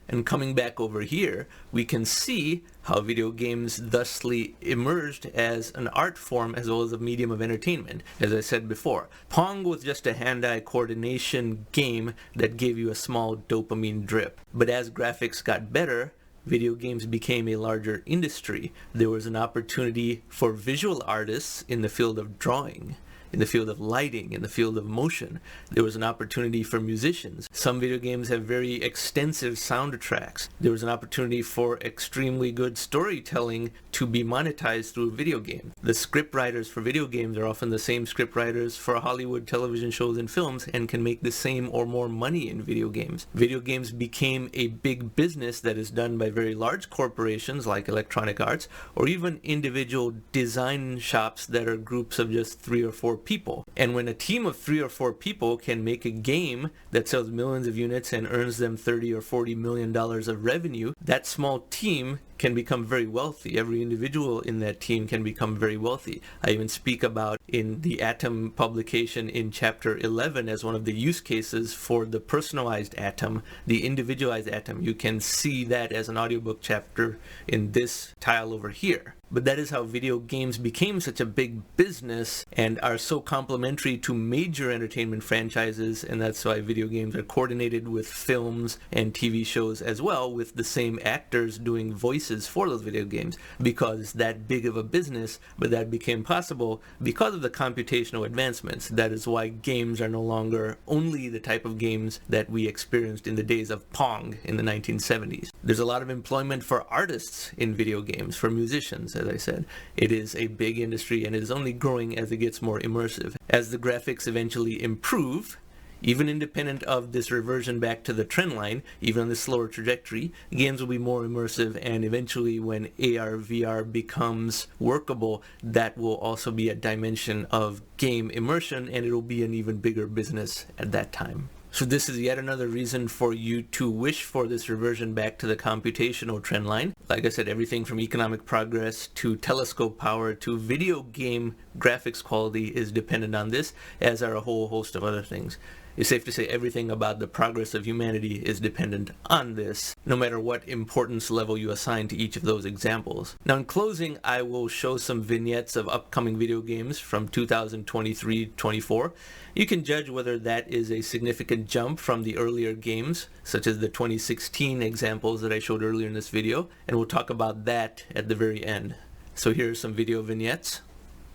And coming back over here, we can see how video games thusly emerged as an art form as well as a medium of entertainment. As I said before, Pong was just a hand-eye coordination game that gave you a small dopamine drip. But as graphics got better, video games became a larger industry. There was an opportunity for visual artists in the field of drawing, in the field of lighting, in the field of motion. There was an opportunity for musicians. Some video games have very extensive soundtracks. There was an opportunity for extremely good storytelling to be monetized through a video game. The script writers for video games are often the same script writers for Hollywood television shows and films and can make the same or more money in video games. Video games became a big business that is done by very large corporations like Electronic Arts, or even individual design shops that are groups of just 3 or 4 people. And when a team of 3 or 4 people can make a game that sells millions of units and earns them $30 or $40 million of revenue, that small team can become very wealthy. Every individual in that team can become very wealthy. I even speak about in the Atom publication in chapter 11 as one of the use cases for the personalized atom, the individualized atom. You can see that as an audiobook chapter in this tile over here. But that is how video games became such a big business and are so complementary to major entertainment franchises, and that's why video games are coordinated with films and TV shows as well, with the same actors doing voices for those video games, because it's that big of a business. But that became possible because of the computational advancements. That is why games are no longer only the type of games that we experienced in the days of Pong in the 1970s. There's a lot of employment for artists in video games, for musicians. As I said, it is a big industry and it is only growing as it gets more immersive. As the graphics eventually improve, even independent of this reversion back to the trend line, even on this slower trajectory, games will be more immersive, and eventually when AR, VR becomes workable, that will also be a dimension of game immersion, and it'll be an even bigger business at that time. So this is yet another reason for you to wish for this reversion back to the computational trend line. Like I said, everything from economic progress to telescope power to video game graphics quality is dependent on this, as are a whole host of other things. It's safe to say everything about the progress of humanity is dependent on this, no matter what importance level you assign to each of those examples. Now in closing, I will show some vignettes of upcoming video games from 2023-24. You can judge whether that is a significant jump from the earlier games, such as the 2016 examples that I showed earlier in this video, and we'll talk about that at the very end. So here are some video vignettes.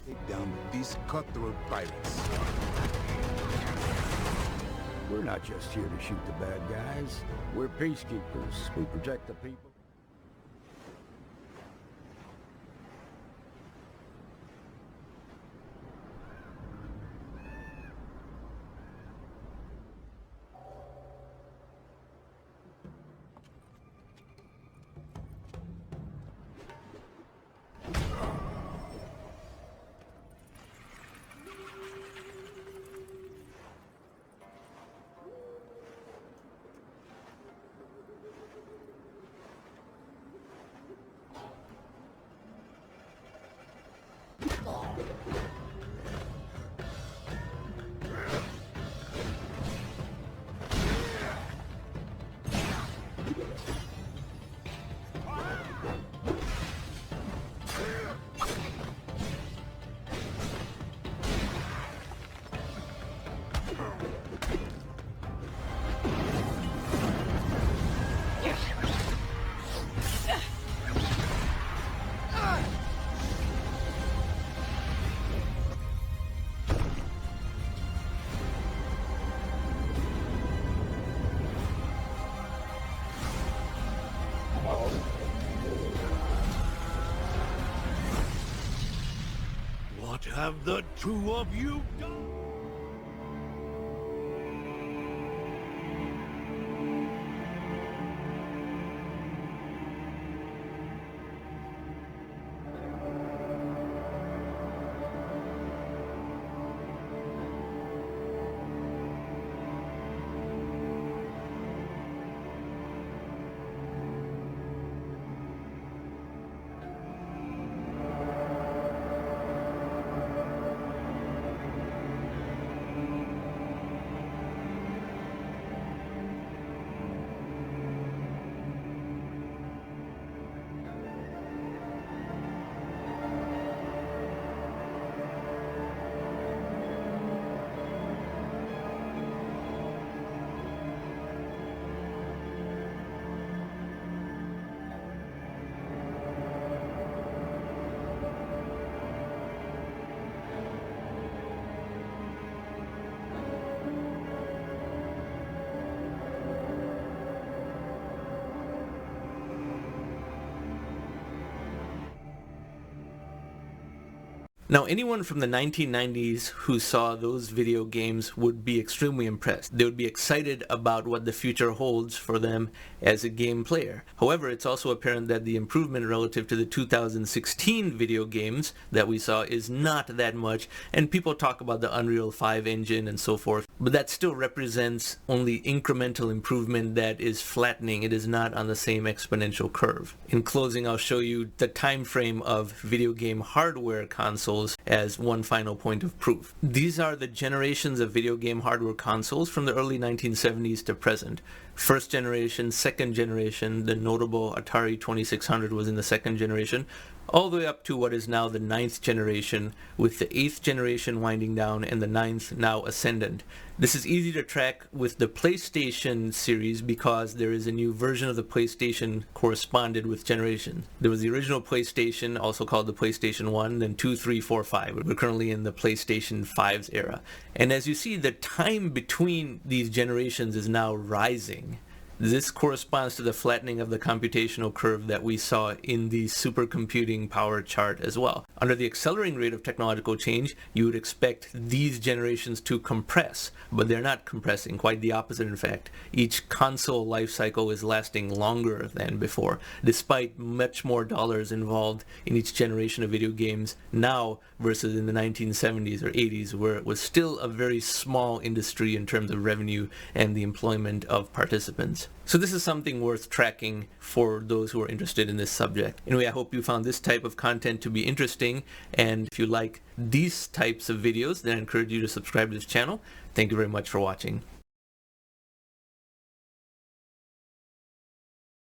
Take down these cutthroat pirates. We're not just here to shoot the bad guys. We're peacekeepers. We protect the people. What have the two of you done? Now, anyone from the 1990s who saw those video games would be extremely impressed. They would be excited about what the future holds for them as a game player. However, it's also apparent that the improvement relative to the 2016 video games that we saw is not that much, and people talk about the Unreal 5 engine and so forth, but that still represents only incremental improvement that is flattening. It is not on the same exponential curve. In closing, I'll show you the time frame of video game hardware consoles as one final point of proof. These are the generations of video game hardware consoles from the early 1970s to present. First generation, second generation, the notable Atari 2600 was in the second generation, all the way up to what is now the 9th generation, with the 8th generation winding down and the 9th now ascendant. This is easy to track with the PlayStation series because there is a new version of the PlayStation corresponded with generation. There was the original PlayStation, also called the PlayStation 1, then 2, 3, 4, 5. We're currently in the PlayStation 5's era. And as you see, the time between these generations is now rising. This corresponds to the flattening of the computational curve that we saw in the supercomputing power chart as well. Under the accelerating rate of technological change, you would expect these generations to compress, but they're not compressing, quite the opposite in fact. Each console life cycle is lasting longer than before, despite much more dollars involved in each generation of video games now versus in the 1970s or 80s, where it was still a very small industry in terms of revenue and the employment of participants. So this is something worth tracking for those who are interested in this subject. Anyway, I hope you found this type of content to be interesting, and if you like these types of videos, then I encourage you to subscribe to this channel. Thank you very much for watching.